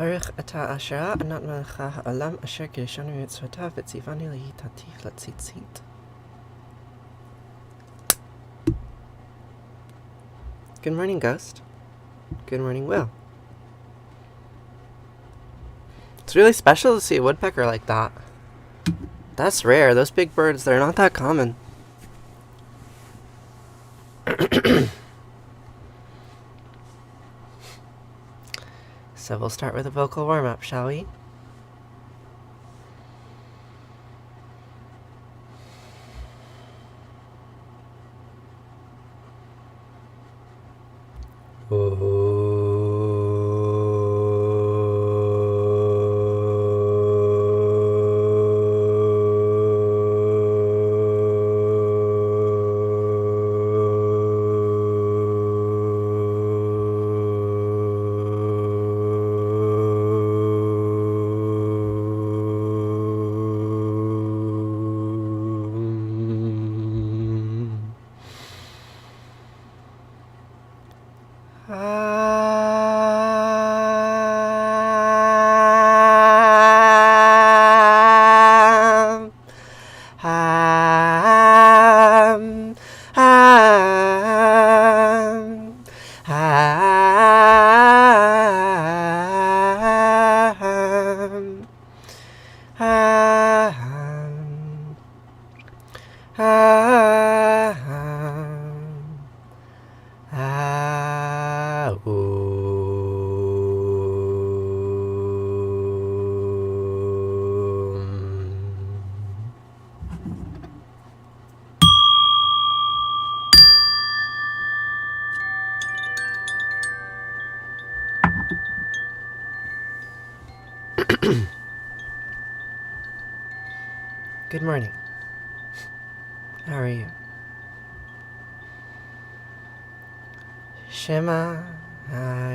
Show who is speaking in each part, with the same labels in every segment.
Speaker 1: Baruch atah Asherah anat melech ha'olam asher kiddushanu mitzvotav v'tzivanu lehitativ latzitzit. Good morning, Ghost. Good morning, Will. It's really special to see a woodpecker like that. That's rare. Those big birds, they're not that common. So we'll start with a vocal warm-up, shall we? Good morning. How are you? Shema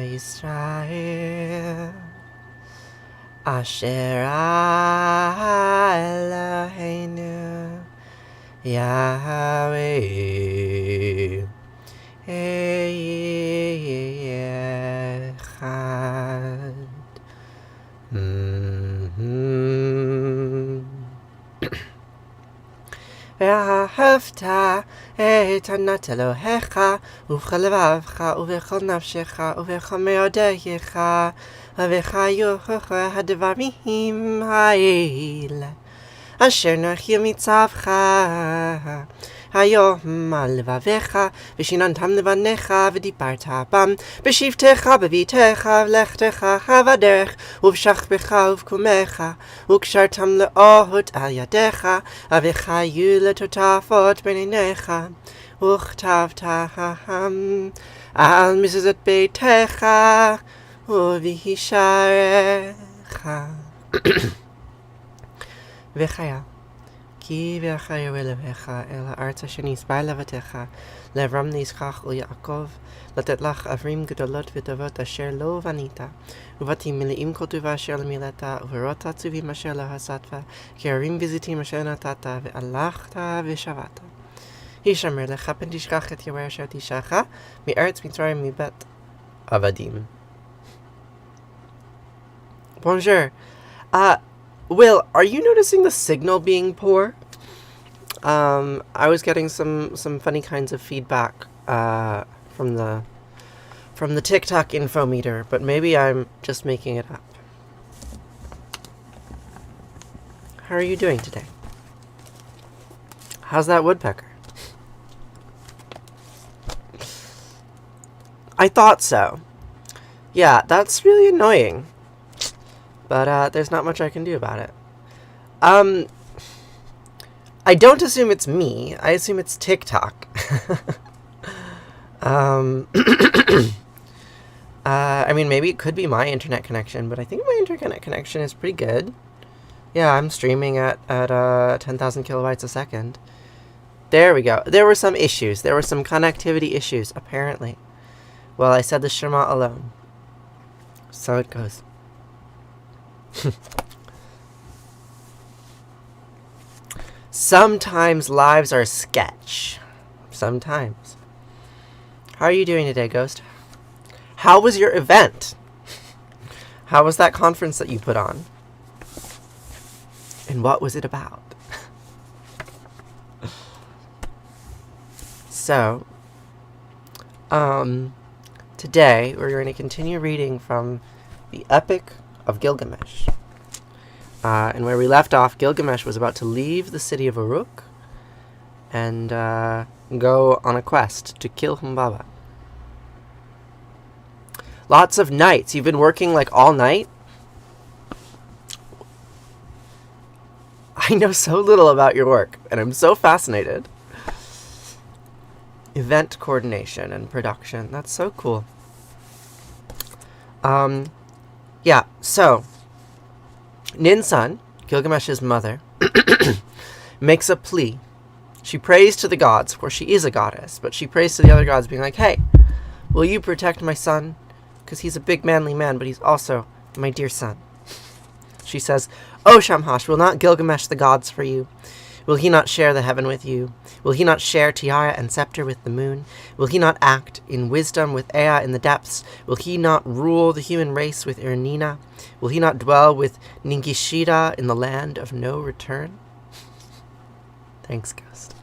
Speaker 1: Yisrael Asher Eloheinu Yahweh Echad. Vahafta et anat Elohecha ובכל לבבך ובכל נפשך ובכל מאודך ובחיוך הדברים האלה אשר נחיל מצווך היום על לבביך ושיננתם לבניך ודיברת בם בשבתך בביתך ולכתך בדרך ובשכבך ובקומך וקשרתם לאות על ידיך וחיו לטוטפות בין עיניך וכתבתם על מזוזות ביתך ובשעריך וחיה כי ואחריו אלוהיך אל הארץ אשר נשבע לאבותיך לאברהם ליצחק וליעקב לתת לך ערים גדולות וטובות אשר לא בנית ובתים מלאים כל טובה אשר למילאת וברות עצובים אשר לא עשת כי ערים וזיתים אשר נתת והלכת ושבת הישמר לך פן תשכח את יהוה אשר תישאך מארץ מצרים מבית עבדים. Bonjour. Will, are you noticing the signal being poor? I was getting some funny kinds of feedback from the TikTok infometer, but maybe I'm just making it up. How are you doing today? How's that woodpecker? I thought so. Yeah, that's really annoying. But there's not much I can do about it. I don't assume it's me. I assume it's TikTok. I mean, maybe it could be my internet connection, but I think my internet connection is pretty good. Yeah, I'm streaming at 10,000 kilobytes a second. There we go. There were some issues. There were some connectivity issues, apparently. Well, I said the Shema alone. So it goes. Sometimes lives are sketch. Sometimes. How are you doing today, Ghost? How was your event? How was that conference that you put on? And what was it about? So, today we're going to continue reading from the Epic of Gilgamesh. And where we left off, Gilgamesh was about to leave the city of Uruk and go on a quest to kill Humbaba. Lots of nights. You've been working like all night? I know so little about your work, and I'm so fascinated. Event coordination and production. That's so cool. Yeah, so Ninsun, Gilgamesh's mother, makes a plea. She prays to the gods. Of course, she is a goddess, but she prays to the other gods, being like, hey, will you protect my son? Because he's a big manly man, but he's also my dear son. She says, O Shamhash, will not Gilgamesh the gods for you? Will he not share the heaven with you? Will he not share tiara and scepter with the moon? Will he not act in wisdom with Ea in the depths? Will he not rule the human race with Irnina? Will he not dwell with Ningishida in the land of no return? Thanks, Ghost.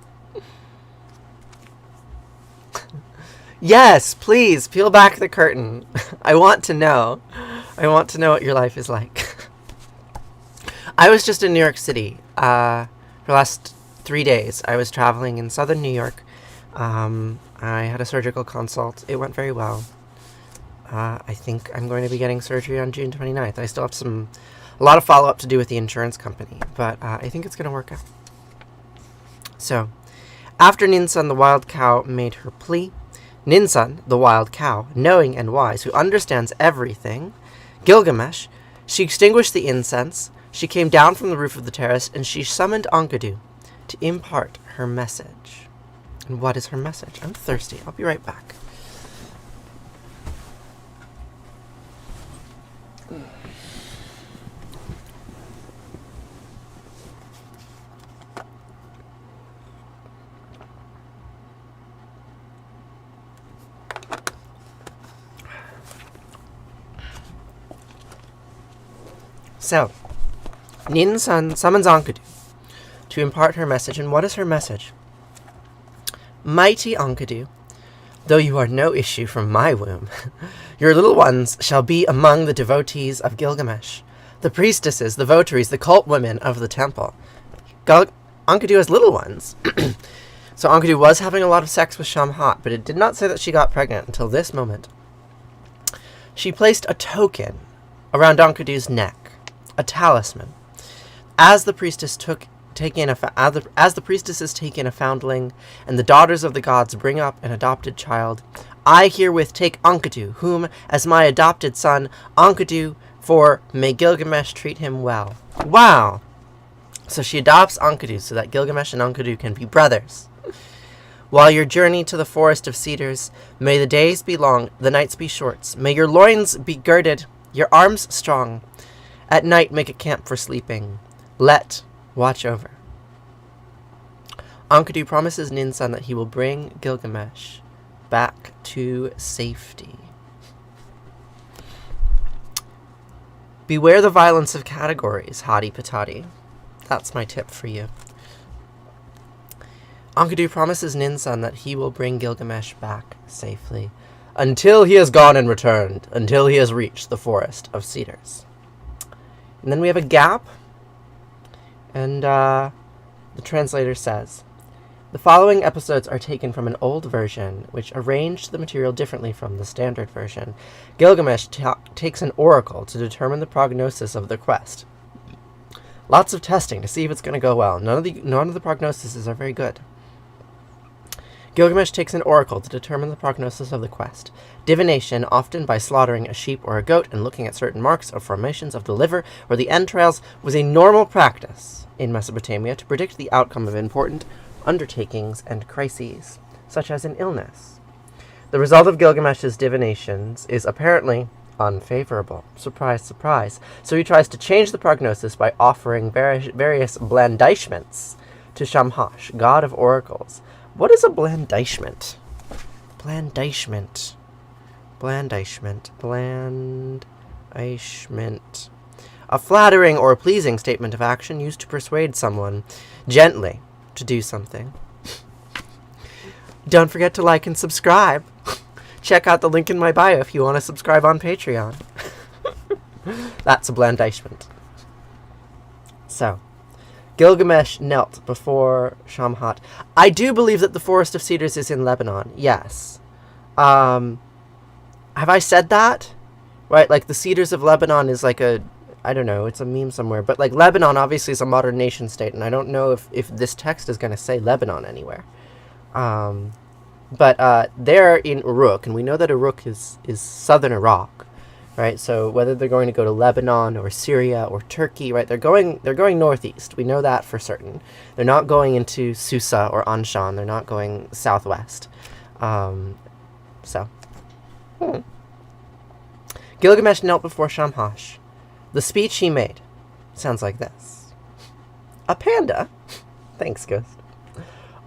Speaker 1: Yes, please, peel back the curtain. I want to know. I want to know what your life is like. I was just in New York City for the last 3 days. I was traveling in southern New York. I had a surgical consult. It went very well. I think I'm going to be getting surgery on June 29th. I still have a lot of follow-up to do with the insurance company, but I think it's going to work out. So, after Ninsun the wild cow made her plea, Ninsun the wild cow, knowing and wise, who understands everything, Gilgamesh, she extinguished the incense, she came down from the roof of the terrace, and she summoned Enkidu to impart her message. And what is her message? I'm thirsty. I'll be right back. So, Ninsun summons Enkidu to impart her message. And what is her message? Mighty Enkidu, though you are no issue from my womb, your little ones shall be among the devotees of Gilgamesh, the priestesses, the votaries, the cult women of the temple. Enkidu has little ones. So Enkidu was having a lot of sex with Shamhat, but it did not say that she got pregnant until this moment. She placed a token around Enkidu's neck, a talisman. As the priestesses take in a foundling, and the daughters of the gods bring up an adopted child, I herewith take Enkidu, whom as my adopted son, Enkidu, for may Gilgamesh treat him well. Wow! So she adopts Enkidu so that Gilgamesh and Enkidu can be brothers. While your journey to the forest of cedars, may the days be long, the nights be short. May your loins be girded, your arms strong. At night make a camp for sleeping. Let watch over. Enkidu promises Ninsun that he will bring Gilgamesh back to safety. Beware the violence of categories, Hadi Patati. That's my tip for you. Enkidu promises Ninsun that he will bring Gilgamesh back safely, until he has gone and returned, until he has reached the forest of cedars. And then we have a gap, and the translator says, the following episodes are taken from an old version, which arranged the material differently from the standard version. Gilgamesh takes an oracle to determine the prognosis of the quest. Lots of testing to see if it's going to go well. None of the prognoses are very good. Gilgamesh takes an oracle to determine the prognosis of the quest. Divination, often by slaughtering a sheep or a goat and looking at certain marks or formations of the liver or the entrails, was a normal practice in Mesopotamia to predict the outcome of important undertakings and crises, such as an illness. The result of Gilgamesh's divinations is apparently unfavorable. Surprise, surprise. So he tries to change the prognosis by offering various blandishments to Shamhash, god of oracles. What is a blandishment? Blandishment. Blandishment. A flattering or pleasing statement of action used to persuade someone gently to do something. Don't forget to like and subscribe. Check out the link in my bio if you want to subscribe on Patreon. That's a blandishment. So, Gilgamesh knelt before Shamhat. I do believe that the Forest of Cedars is in Lebanon. Yes. Have I said that? Right, like the Cedars of Lebanon is like a, I don't know, it's a meme somewhere. But like Lebanon obviously is a modern nation state, and I don't know if this text is going to say Lebanon anywhere. But they're in Uruk, and we know that Uruk is southern Iraq, right? So whether they're going to go to Lebanon or Syria or Turkey, right? They're going northeast. We know that for certain. They're not going into Susa or Anshan. They're not going southwest. Gilgamesh knelt before Shamhash. The speech he made sounds like this. A panda? Thanks, Ghost.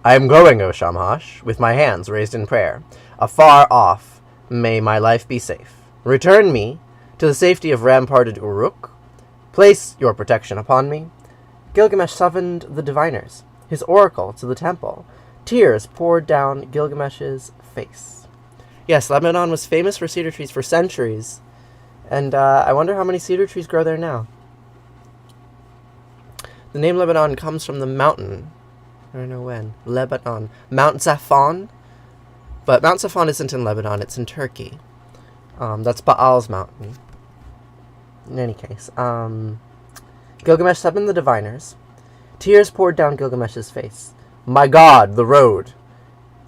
Speaker 1: I am going, O Shamhash, with my hands raised in prayer. Afar off, may my life be safe. Return me to the safety of ramparted Uruk. Place your protection upon me. Gilgamesh summoned the diviners, his oracle, to the temple. Tears poured down Gilgamesh's face. Yes, Lebanon was famous for cedar trees for centuries, and I wonder how many cedar trees grow there now. The name Lebanon comes from the mountain. I don't know when. Lebanon. Mount Zaphon. But Mount Zaphon isn't in Lebanon, it's in Turkey. That's Baal's mountain. In any case, Gilgamesh summoned the diviners. Tears poured down Gilgamesh's face. My God, the road,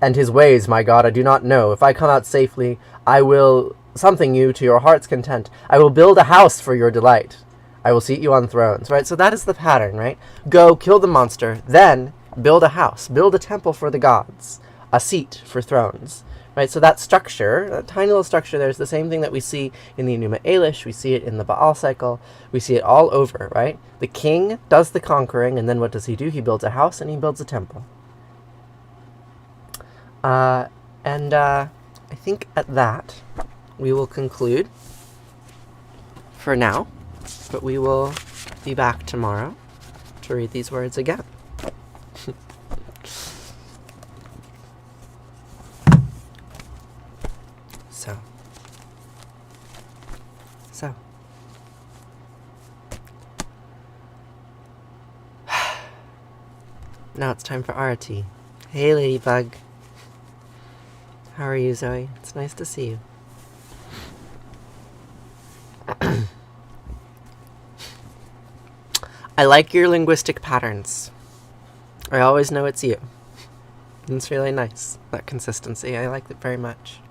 Speaker 1: and his ways, my God, I do not know. If I come out safely, I will something you to your heart's content. I will build a house for your delight. I will seat you on thrones, right? So that is the pattern, right? Go, kill the monster, then build a house, build a temple for the gods, a seat for thrones, right? So that structure, that tiny little structure there, is the same thing that we see in the Enuma Elish, we see it in the Baal cycle, we see it all over, right? The king does the conquering, and then what does he do? He builds a house and he builds a temple. I think at that, we will conclude for now, but we will be back tomorrow to read these words again. So. Now it's time for Arati. Hey, Ladybug. How are you, Zoe? It's nice to see you. I like your linguistic patterns. I always know it's you. It's really nice, that consistency. I like it very much.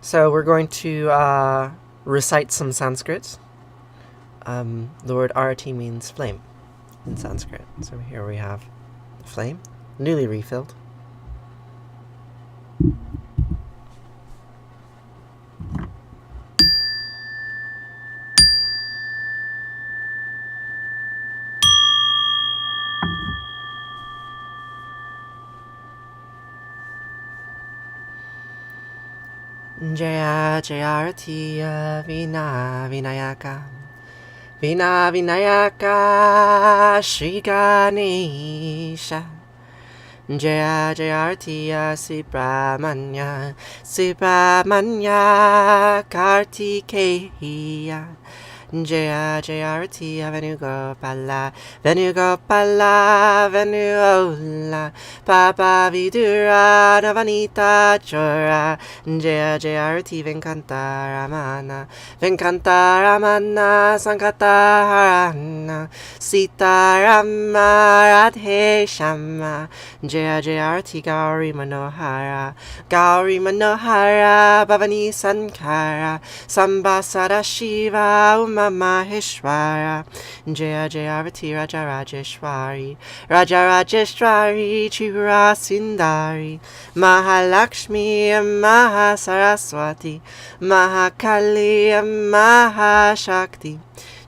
Speaker 1: So we're going to recite some Sanskrit. The word Arati means flame in Sanskrit. So here we have flame, newly refilled. Jaya Jaya Arati Vina Vinayaka Vina Vinayaka Shri Ganesha Jaya Jaya Arati Subramanya Subramanya Kartikeya Jaya Jaya Arati Venugopala Venugopala Venuola Papa Vidura Navanita Chora Jaya Jaya Arati Venkantaramana Venkantaramana Sankataharana Sitarama Radhe Shama Jaya Jaya Arati Gauri Manohara Gauri Manohara Bhavani Sankara Sambasada Shiva Maheshwara Jaya Jaya Arati Raja Rajeshwari Raja Rajeshwari Chihura Sindari Mahalakshmi Mahasaraswati Mahakali Mahashakti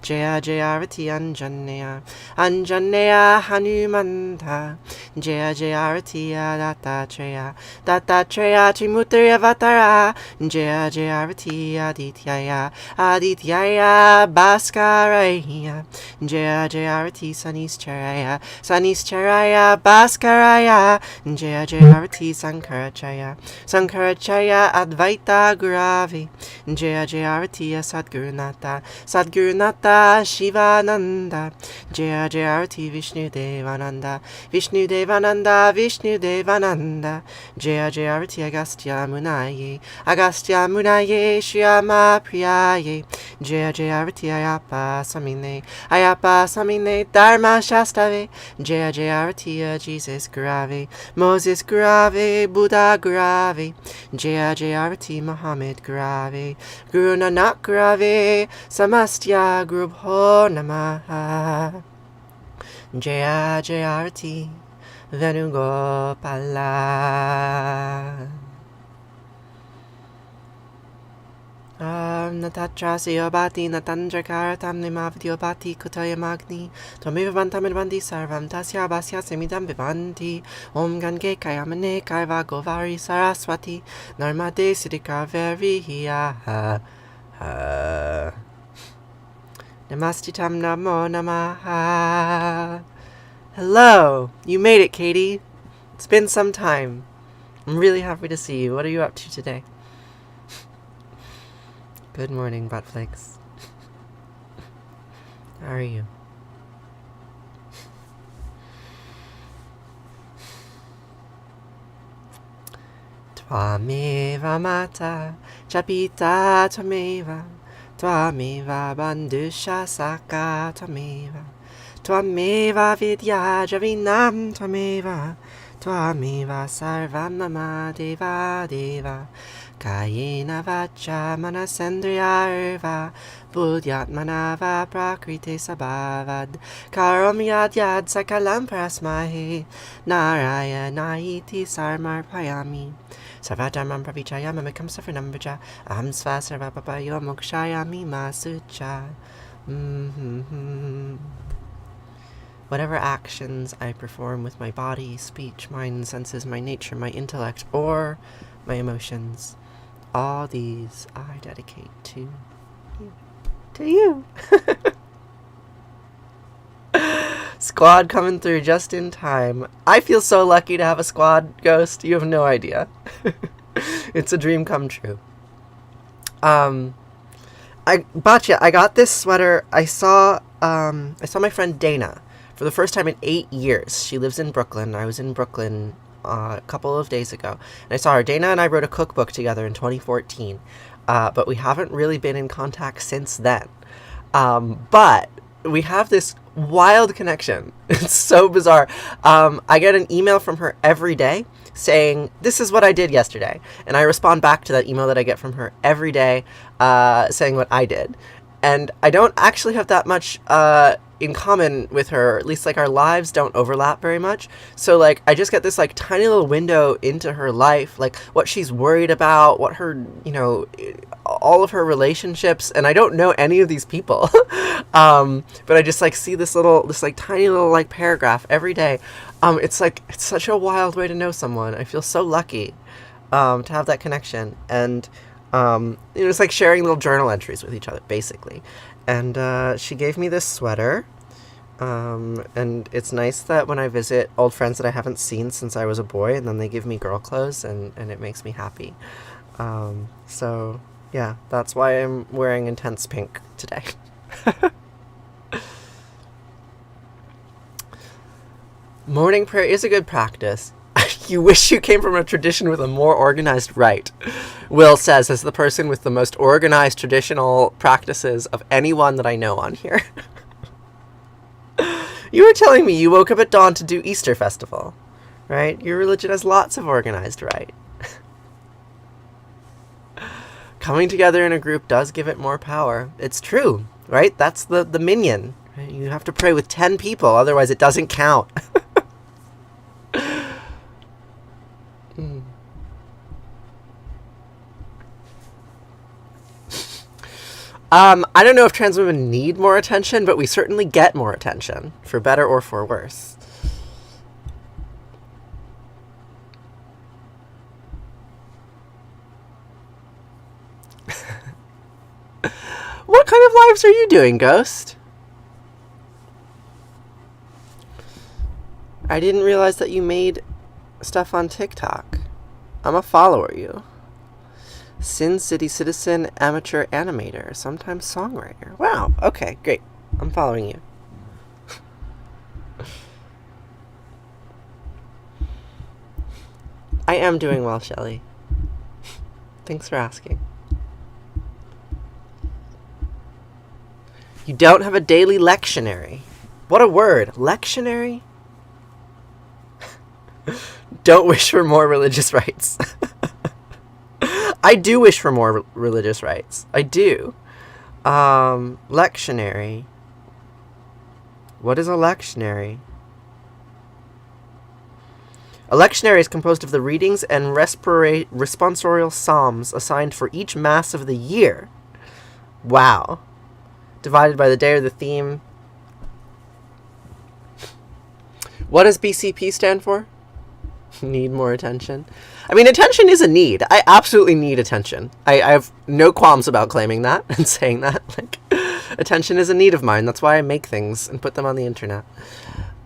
Speaker 1: Jaya Jaya Arati Anjaneya Anjaneya Hanumanta Jaya Jaya Arati Dattatreya Dattatreya Trimurti Avatara Jaya Jaya Arati Adityaya Adityaya Bhaskaraya Jaya Jaya Arati Sanischaraya Sanischaraya Bhaskaraya Jaya Jaya Arati Sankaracharya Sankaracharya Advaita Gurave Jaya Jaya Arati Sadgurunata Sadgurunata Shivananda Jaya Jaya Arati Vishnu Devananda Vishnu Devananda Vishnu Devananda Jaya Jaya Arati Agastya Munaye Agastya Munaye Shyama Priyaye Jaya Jaya Arati Ayapa Samine Ayapa Samine Dharma Shastave Jaya Jaya Arati Jesus Gurave Moses Gurave Buddha Gurave Jaya Jaya Arati Muhammad Gurave Guru Nanak Gurave Samastya Gurubho Namaha Jaya Jaya Arati Venugopala Natatrasya Bhati Natandrakaratam Nimavadyo Bhati Kutaya Magni Tvameva Vantamidvandi Sarvam Tasya Bhasya Semidam Vivanti Om Gange Kayamane Kaiva Govari Saraswati Narmade Siddhikaveri Hiya Namastitam Namo Namaha. Hello! You made it, Katie. It's been some time. I'm really happy to see you. What are you up to today? Good morning, buttflakes. How are you? Tvameva mata chapita tvameva Tvameva bandusha saka tvameva Tvameva vidya javinam tvameva Tvameva sarvam mama deva deva Kayena vacha manasendriyarva Buddhyatmanava prakrite sabhavad Karom yad yad sakalam prasmahe Narayanaiti sarmarpayami Sarvadharmam pravichaya mamikam safaranambraja Aham sva sarvapapayo mokshayami masucha. Whatever actions I perform with my body, speech, mind, senses, my nature, my intellect, or my emotions, all these I dedicate to you. To you! Squad coming through just in time. I feel so lucky to have a squad ghost. You have no idea. It's a dream come true. I got this sweater. I saw my friend Dana for the first time in 8 years. She lives in Brooklyn. I was in Brooklyn a couple of days ago, and I saw her. Dana and I wrote a cookbook together in 2014, but we haven't really been in contact since then. But we have this wild connection. It's so bizarre. I get an email from her every day saying, this is what I did yesterday. And I respond back to that email that I get from her every day, saying what I did. And I don't actually have that much in common with her, at least like our lives don't overlap very much. So like I just get this like tiny little window into her life, like what she's worried about, what her, all of her relationships, and I don't know any of these people. But I just like see this like tiny little like paragraph every day. It's such a wild way to know someone. I feel so lucky to have that connection. And it's like sharing little journal entries with each other, basically. And she gave me this sweater, and it's nice that when I visit old friends that I haven't seen since I was a boy, and then they give me girl clothes, and it makes me happy. So, yeah, that's why I'm wearing intense pink today. Morning prayer is a good practice. You wish you came from a tradition with a more organized rite. Will says, as the person with the most organized traditional practices of anyone that I know on here. You were telling me you woke up at dawn to do Easter festival, right? Your religion has lots of organized rite. Coming together in a group does give it more power. It's true, right? That's the minion. Right? You have to pray with 10 people, otherwise it doesn't count. I don't know if trans women need more attention, but we certainly get more attention, for better or for worse. What kind of lives are you doing, Ghost? I didn't realize that you made stuff on TikTok. I'm a follower you. Sin City Citizen, amateur animator, sometimes songwriter. Wow, okay, great. I'm following you. I am doing well, Shelley. Thanks for asking. You don't have a daily lectionary. What a word. Lectionary? Don't wish for more religious rights. I do wish for more religious rights. I do. Lectionary. What is a lectionary? A lectionary is composed of the readings and responsorial psalms assigned for each Mass of the year. Wow. Divided by the day or the theme. What does BCP stand for? Need more attention. I mean, attention is a need. I absolutely need attention. I have no qualms about claiming that and saying that. Like, attention is a need of mine. That's why I make things and put them on the internet.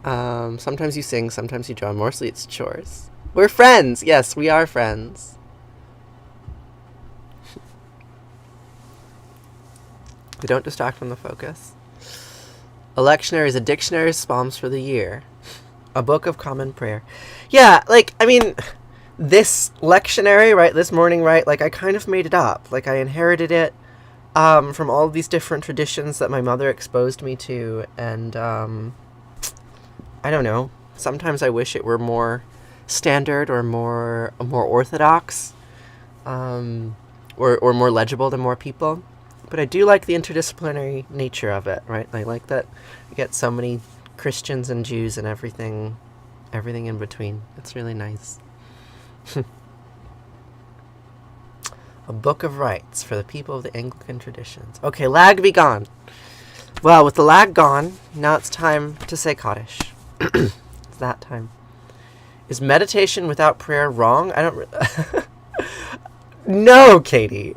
Speaker 1: Sometimes you sing, sometimes you draw. Mostly it's chores. We're friends. Yes, we are friends. We don't distract from the focus. A lectionary is a dictionary of psalms for the year. A book of common prayer. Yeah, like, I mean, this lectionary, right, this morning, right, like, I kind of made it up. Like, I inherited it from all of these different traditions that my mother exposed me to, and, I don't know. Sometimes I wish it were more standard or more orthodox, or more legible to more people. But I do like the interdisciplinary nature of it, right? I like that you get so many Christians and Jews and everything in between. It's really nice. A book of rights for the people of the Anglican traditions. Okay, lag be gone. Well, with the lag gone, now it's time to say Kaddish. It's that time. Is meditation without prayer wrong? I don't... No, Katie.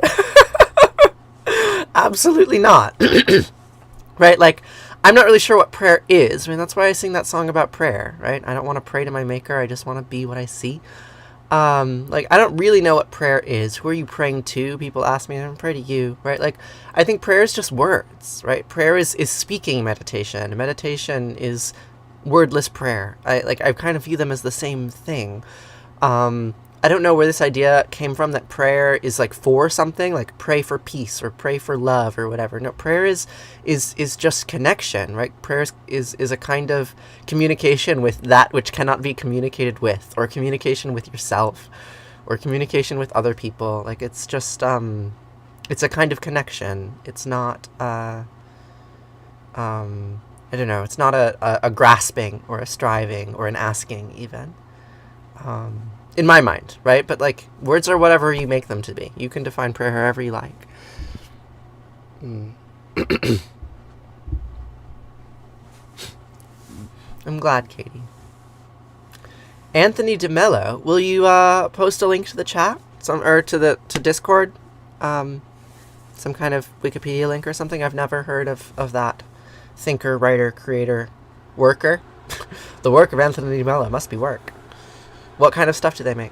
Speaker 1: Absolutely not. Right? Like, I'm not really sure what prayer is. I mean, that's why I sing that song about prayer, right? I don't want to pray to my maker. I just want to be what I see. Like, I don't really know what prayer is. Who are you praying to? People ask me, I don't pray to you, right? Like, I think prayer is just words, right? Prayer is speaking meditation. Meditation is wordless prayer. I kind of view them as the same thing. I don't know where this idea came from that prayer is like for something, like pray for peace or pray for love or whatever. No, prayer is just connection, right? Prayer is a kind of communication with that which cannot be communicated with, or communication with yourself, or communication with other people. Like, it's just, it's a kind of connection. It's not, I don't know, it's not a grasping or a striving or an asking even. In my mind, right? But, like, words are whatever you make them to be. You can define prayer however you like. I'm glad, Katie. Anthony DeMello, will you post a link to the chat? To Discord? Some kind of Wikipedia link or something? I've never heard of that thinker, writer, creator, worker. The work of Anthony DeMello must be work. What kind of stuff do they make?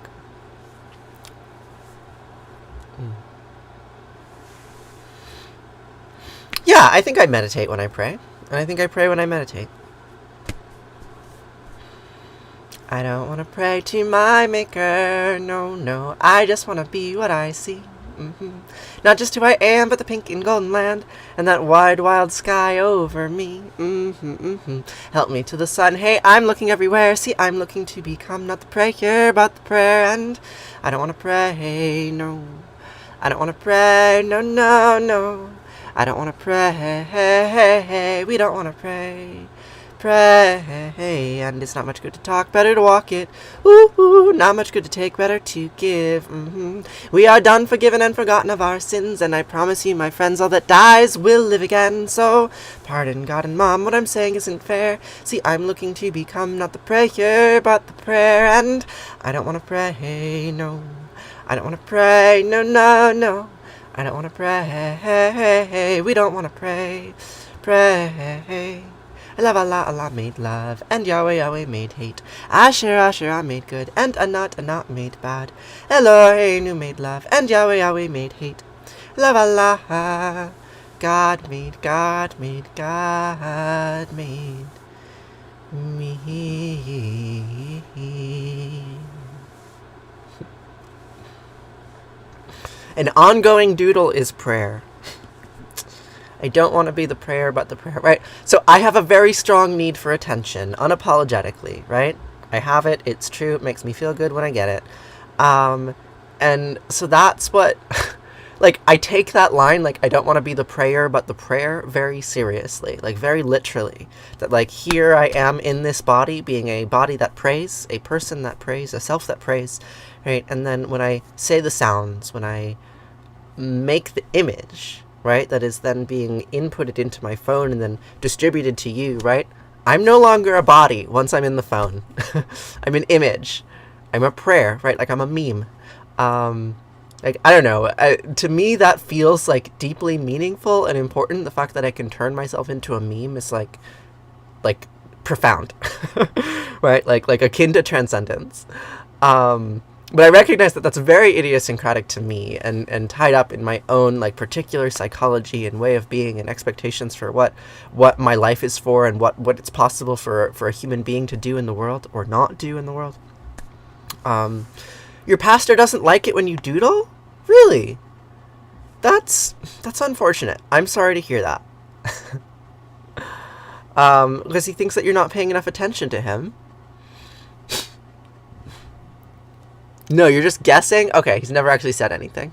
Speaker 1: Yeah, I think I meditate when I pray. And I think I pray when I meditate. I don't want to pray to my maker. No. I just want to be what I see. Not just who I am, but the pink and golden land and that wide, wild sky over me. Help me to the sun. Hey, I'm looking everywhere. See, I'm looking to become not the prayer, but the prayer. And I don't want to pray, no. I don't want to pray, no. I don't want to pray. We don't want to pray. Pray, and it's not much good to talk, better to walk it. Ooh, not much good to take, better to give. We are done, forgiven, and forgotten of our sins, and I promise you, my friends, all that dies will live again. So, pardon God and Mom, what I'm saying isn't fair. See, I'm looking to become not the prayer, but the prayer, and I don't want to pray, no. I don't want to pray, no. I don't want to pray. We don't want to pray. Pray. Love Allah, Allah made love, and Yahweh, Yahweh made hate. Asher, Asher, made good, and Anat made bad. Eloheinu made love, and Yahweh, Yahweh made hate. Love Allah, God made, God made, God made me. An ongoing doodle is prayer. I don't want to be the prayer, but the prayer, right? So I have a very strong need for attention, unapologetically, right? I have it. It's true. It makes me feel good when I get it. And so that's what, like, I take that line, like, I don't want to be the prayer, but the prayer, very seriously, like, very literally. That, like, here I am in this body, being a body that prays, a person that prays, a self that prays, right? And then when I say the sounds, when I make the image, right, that is then being inputted into my phone and then distributed to you, right? I'm no longer a body once I'm in the phone. I'm an image. I'm a prayer, right? Like, I'm a meme. Like, I don't know. To me, that feels, like, deeply meaningful and important. The fact that I can turn myself into a meme is, like profound, right? Like akin to transcendence. But I recognize that that's very idiosyncratic to me and tied up in my own, like, particular psychology and way of being and expectations for what my life is for and what it's possible for a human being to do in the world or not do in the world. Your pastor doesn't like it when you doodle? Really? That's unfortunate. I'm sorry to hear that. Because he thinks that you're not paying enough attention to him. No, you're just guessing? Okay, he's never actually said anything.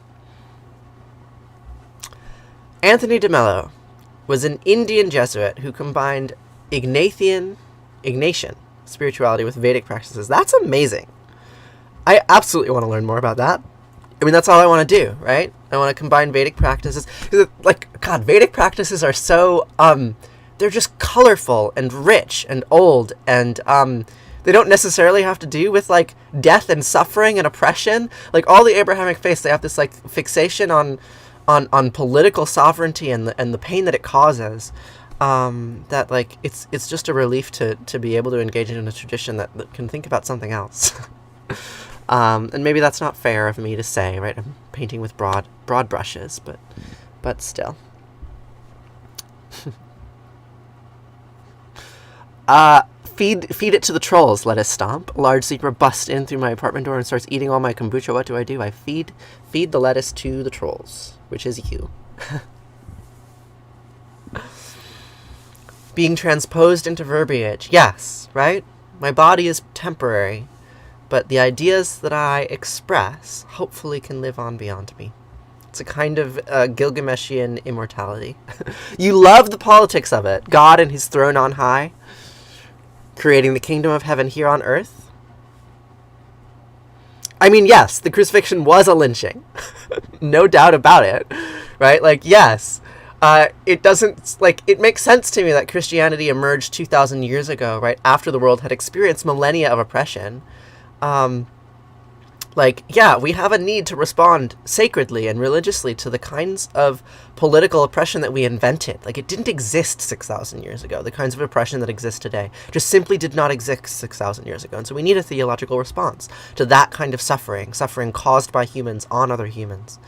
Speaker 1: Anthony de Mello was an Indian Jesuit who combined Ignatian spirituality with Vedic practices. That's amazing. I absolutely want to learn more about that. I mean, that's all I want to do, right? I want to combine Vedic practices. Like, God, Vedic practices are so, they're just colorful and rich and old and, they don't necessarily have to do with, like, death and suffering and oppression. Like, all the Abrahamic faiths, they have this, like, fixation on political sovereignty and the pain that it causes. That, like, it's just a relief to be able to engage in a tradition that can think about something else. And maybe that's not fair of me to say, right? I'm painting with broad brushes, but still. Feed it to the trolls, let us stomp. A large zebra busts in through my apartment door and starts eating all my kombucha. What do? I feed the lettuce to the trolls, which is you. Being transposed into verbiage. Yes, right? My body is temporary, but the ideas that I express hopefully can live on beyond me. It's a kind of Gilgameshian immortality. You love the politics of it. God and his throne on high, creating the kingdom of heaven here on earth. I mean, yes, the crucifixion was a lynching. No doubt about it, right? Like, yes, it doesn't, like, it makes sense to me that Christianity emerged 2,000 years ago, right, after the world had experienced millennia of oppression. Like, yeah, we have a need to respond sacredly and religiously to the kinds of political oppression that we invented. Like, it didn't exist 6,000 years ago. The kinds of oppression that exist today just simply did not exist 6,000 years ago. And so we need a theological response to that kind of suffering caused by humans on other humans.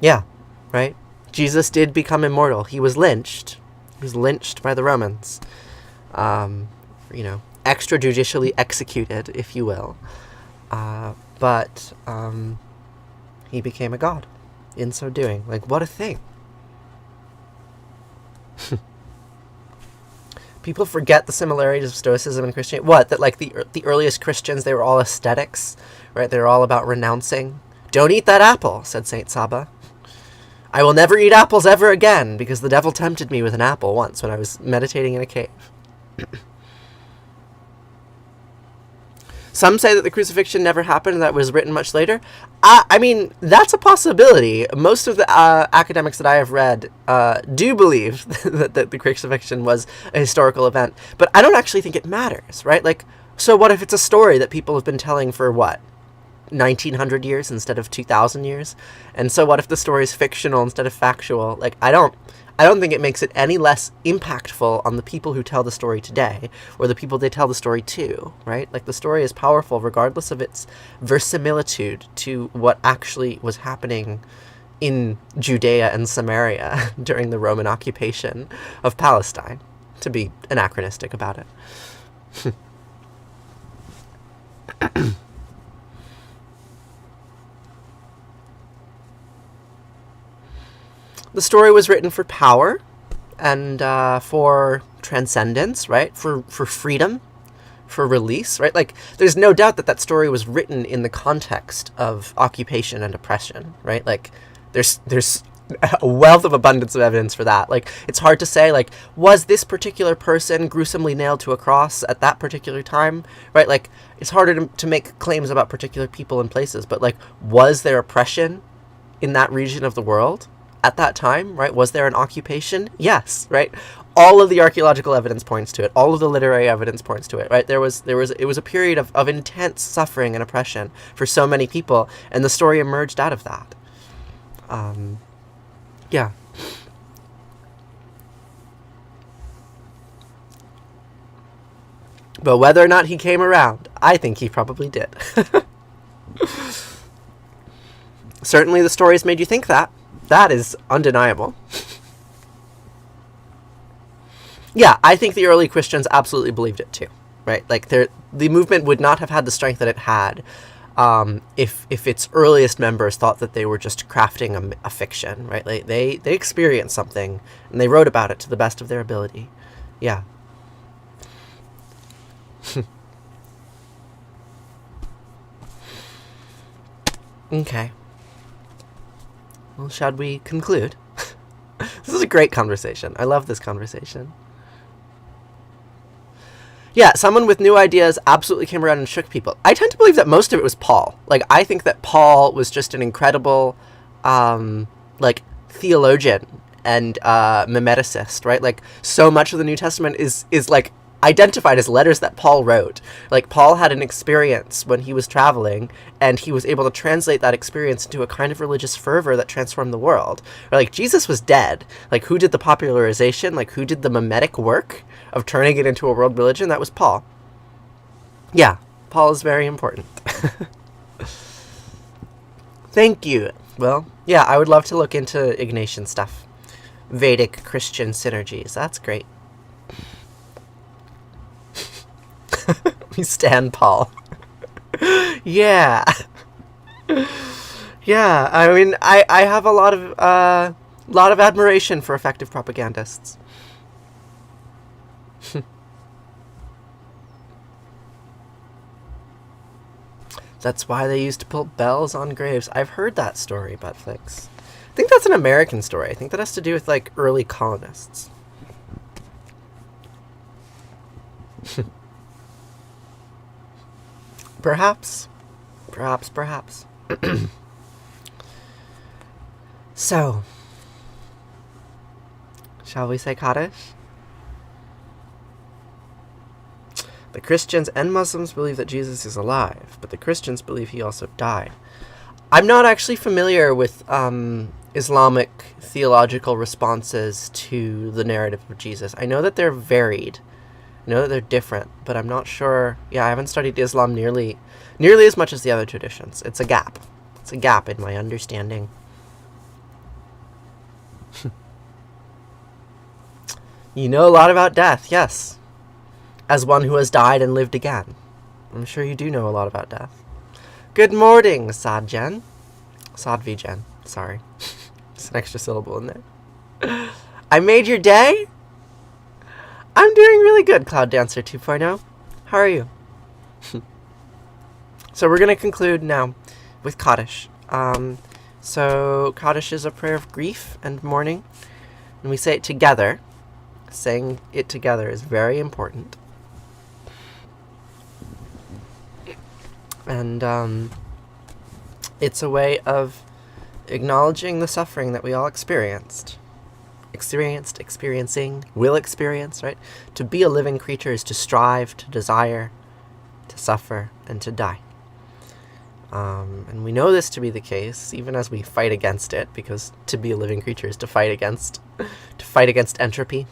Speaker 1: Yeah, right? Jesus did become immortal. He was lynched. He was lynched by the Romans. Extrajudicially executed, if you will. But he became a god in so doing. Like, what a thing. People forget the similarities of Stoicism and Christianity. What? That, like, the earliest Christians, they were all ascetics, right? They were all about renouncing. Don't eat that apple, said Saint Saba. I will never eat apples ever again, because the devil tempted me with an apple once when I was meditating in a cave. Some say that the crucifixion never happened, that was written much later. I mean, that's a possibility. Most of the academics that I have read do believe that the crucifixion was a historical event. But I don't actually think it matters, right? Like, so what if it's a story that people have been telling for, what, 1900 years instead of 2000 years. And so what if the story is fictional instead of factual? Like, I don't think it makes it any less impactful on the people who tell the story today, or the people they tell the story to, right? Like, the story is powerful regardless of its verisimilitude to what actually was happening in Judea and Samaria during the Roman occupation of Palestine, to be anachronistic about it. The story was written for power and for transcendence, right? For freedom, for release, right? Like, there's no doubt that story was written in the context of occupation and oppression, right? Like, there's a wealth of abundance of evidence for that. Like, it's hard to say, like, was this particular person gruesomely nailed to a cross at that particular time, right? Like, it's harder to make claims about particular people and places, but, like, was there oppression in that region of the world at that time, right? Was there an occupation? Yes, right? All of the archaeological evidence points to it. All of the literary evidence points to it, right? It was a period of intense suffering and oppression for so many people, and the story emerged out of that. Yeah. But whether or not he came around, I think he probably did. Certainly the stories made you think that. That is undeniable. Yeah, I think the early Christians absolutely believed it too, right? Like, the movement would not have had the strength that it had if its earliest members thought that they were just crafting a fiction, right? Like, they experienced something, and they wrote about it to the best of their ability. Yeah. Okay. Well, shall we conclude? This is a great conversation. I love this conversation. Yeah, someone with new ideas absolutely came around and shook people. I tend to believe that most of it was Paul. Like, I think that Paul was just an incredible, theologian and mimeticist, right? Like, so much of the New Testament is like identified as letters that Paul wrote. Like, Paul had an experience when he was traveling, and he was able to translate that experience into a kind of religious fervor that transformed the world. Or, like, Jesus was dead. Like, who did the popularization? Like, who did the mimetic work of turning it into a world religion? That was Paul. Yeah, Paul is very important. Thank you. Well, yeah, I would love to look into Ignatian stuff. Vedic Christian synergies. That's great. We stand Paul. Yeah. Yeah, I mean, I have a lot of admiration for effective propagandists. That's why they used to put bells on graves. I've heard that story, Buttflix. I think that's an American story. I think that has to do with, like, early colonists. Perhaps. So, shall we say Kaddish? The Christians and Muslims believe that Jesus is alive, but the Christians believe he also died. I'm not actually familiar with Islamic theological responses to the narrative of Jesus. I know that they're varied. I know that they're different, but I'm not sure. Yeah, I haven't studied Islam nearly as much as the other traditions. It's a gap. It's a gap in my understanding. You know a lot about death, yes. As one who has died and lived again. I'm sure you do know a lot about death. Good morning, Sadjen. Sadvijen, sorry. Just an extra syllable in there. I made your day? I'm doing really good, Cloud Dancer 2.0. How are you? So we're going to conclude now with Kaddish. So Kaddish is a prayer of grief and mourning. And we say it together. Saying it together is very important. And it's a way of acknowledging the suffering that we all experiencing, will experience, right? To be a living creature is to strive, to desire, to suffer, and to die. And we know this to be the case, even as we fight against it, because to be a living creature is to fight against entropy,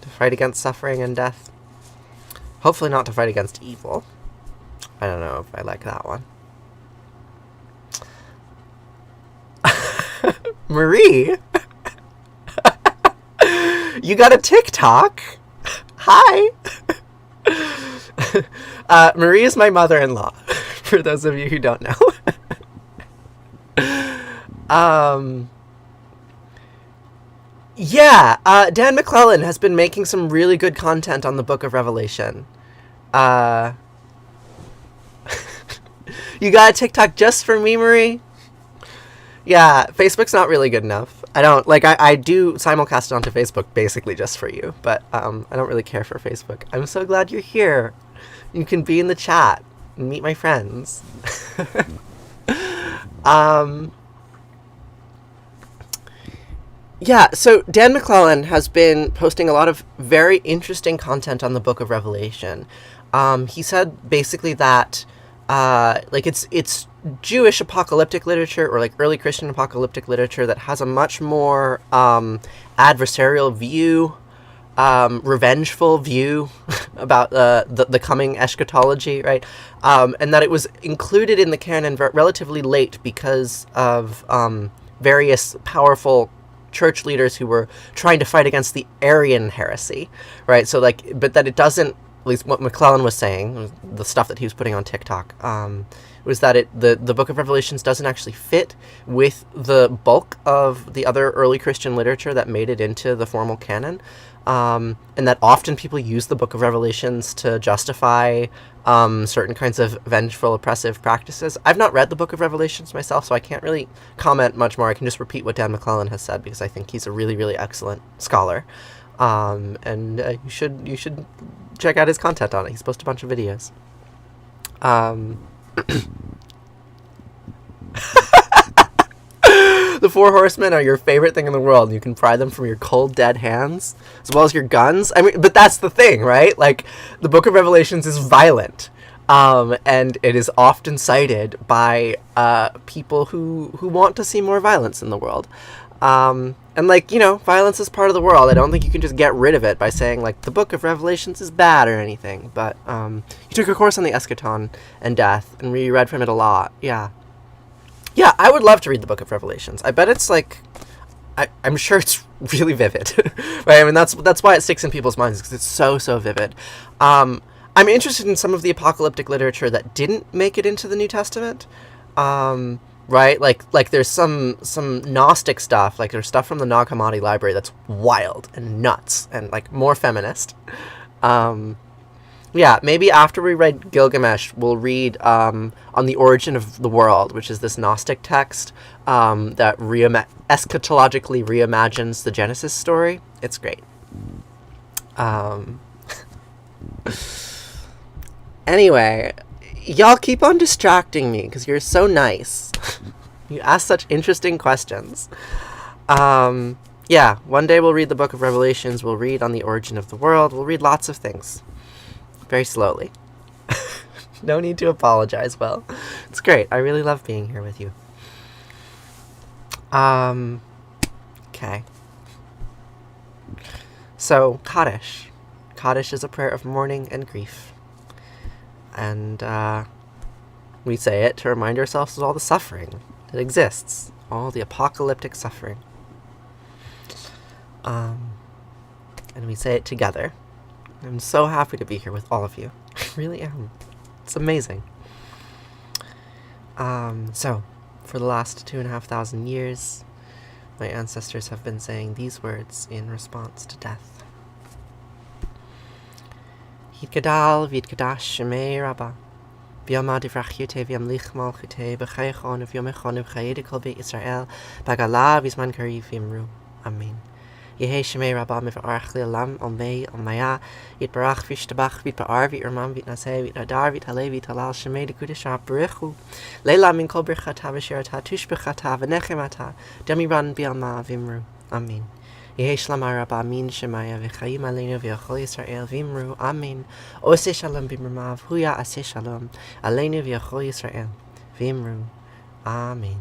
Speaker 1: to fight against suffering and death. Hopefully not to fight against evil. I don't know if I like that one. Marie? You got a TikTok? Hi! Marie is my mother-in-law, for those of you who don't know. Dan McClellan has been making some really good content on the Book of Revelation. You got a TikTok just for me, Marie? Yeah, Facebook's not really good enough. I do simulcast it onto Facebook basically just for you, but I don't really care for Facebook. I'm so glad you're here. You can be in the chat and meet my friends. So Dan McClellan has been posting a lot of very interesting content on the Book of Revelation. He said basically that it's Jewish apocalyptic literature, or like early Christian apocalyptic literature, that has a much more adversarial view, revengeful view about the coming eschatology, right? And that it was included in the canon relatively late because of various powerful church leaders who were trying to fight against the Arian heresy, right? So but that it doesn't, at least what McClellan was saying, the stuff that he was putting on TikTok, was that the Book of Revelations doesn't actually fit with the bulk of the other early Christian literature that made it into the formal canon, and that often people use the Book of Revelations to justify certain kinds of vengeful, oppressive practices. I've not read the Book of Revelations myself, so I can't really comment much more. I can just repeat what Dan McClellan has said, because I think he's a really, really excellent scholar. And you should check out his content on it. He's posted a bunch of videos. The Four Horsemen are your favorite thing in the world. You can pry them from your cold, dead hands, as well as your guns. I mean, but that's the thing, right? Like, the Book of Revelations is violent. And it is often cited by people who want to see more violence in the world. And violence is part of the world. I don't think you can just get rid of it by saying, the Book of Revelations is bad or anything. But you took a course on the eschaton and death, and we read from it a lot. Yeah, I would love to read the Book of Revelations. I bet it's I'm sure it's really vivid, right? I mean, that's why it sticks in people's minds, because it's so vivid. I'm interested in some of the apocalyptic literature that didn't make it into the New Testament. Right? Like there's some Gnostic stuff, there's stuff from the Nag Hammadi library that's wild and nuts and more feminist. Maybe after we read Gilgamesh, we'll read On the Origin of the World, which is this Gnostic text that eschatologically reimagines the Genesis story. It's great. Anyway, y'all keep on distracting me because you're so nice. You ask such interesting questions. One day we'll read the Book of Revelations. We'll read On the Origin of the World. We'll read lots of things. Very slowly. No need to apologize, Will. It's great. I really love being here with you. Okay. So, Kaddish. Kaddish is a prayer of mourning and grief. And we say it to remind ourselves of all the suffering that exists, all the apocalyptic suffering. And we say it together. I'm so happy to be here with all of you. I really am. It's amazing. So, for the last 2,500 years, my ancestors have been saying these words in response to death. Yitgadal v'yitgadash Shema Rabbah v'yomad yifrachute v'yamlich malchute b'chaychon v'yomechon v'chayede kol beit Yisrael b'gala v'zman kariv v'imru. Amen. Yehi Shema Rabbah miv'arach li'olam olmei olmaya yitbarach v'yishtabach v'yitba'ar v'yirmam v'yitnaseh v'yitadar v'yithaleh v'yitalal Shema d'kudesh ha'b'rechu leila min kol birchata v'shirata tushbechata v'nechemata demiran b'yalma v'imru. Amen. Yehi Shlama Rabbah min Shemaya v'chayim aleinu v'yachol Yisrael v'imru. Amen. Oseh shalom b'mirmav huya aseh shalom aleinu v'yachol Yisrael v'imru. Amen.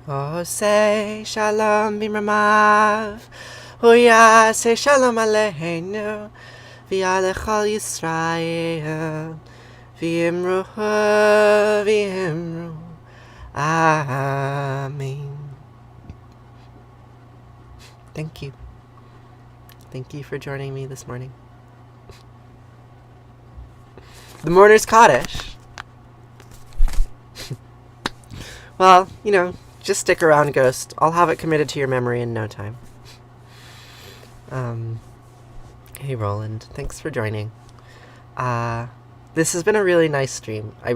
Speaker 1: Oh, say shalom b'mramav. Oh, say shalom aleinu. V'alechol Yisrael. V'imru, v'imru. Amen. Thank you. Thank you for joining me this morning. The Mourner's Kaddish. Well, just stick around, Ghost. I'll have it committed to your memory in no time. Hey, Roland. Thanks for joining. This has been a really nice stream. I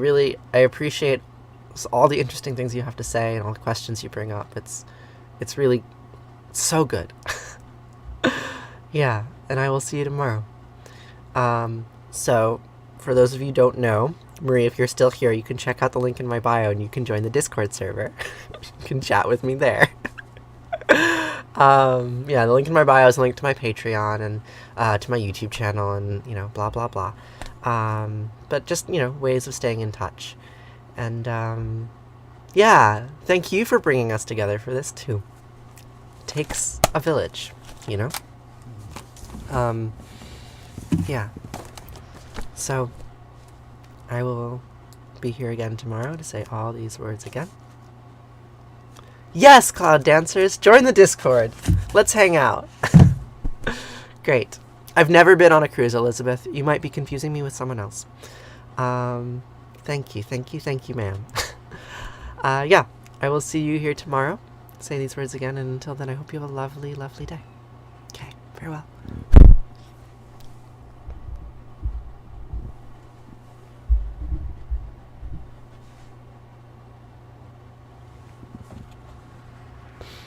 Speaker 1: appreciate all the interesting things you have to say and all the questions you bring up. It's really so good. Yeah, and I will see you tomorrow. So, for those of you who don't know, Marie, if you're still here, you can check out the link in my bio and you can join the Discord server. You can chat with me there. The link in my bio is a link to my Patreon and to my YouTube channel and, blah, blah, blah. But just, ways of staying in touch. And, thank you for bringing us together for this, too. It takes a village, So, I will be here again tomorrow to say all these words again. Yes, Cloud Dancers, join the Discord. Let's hang out. Great. I've never been on a cruise, Elizabeth. You might be confusing me with someone else. Thank you, ma'am. I will see you here tomorrow. Say these words again, and until then, I hope you have a lovely, lovely day. Okay, farewell.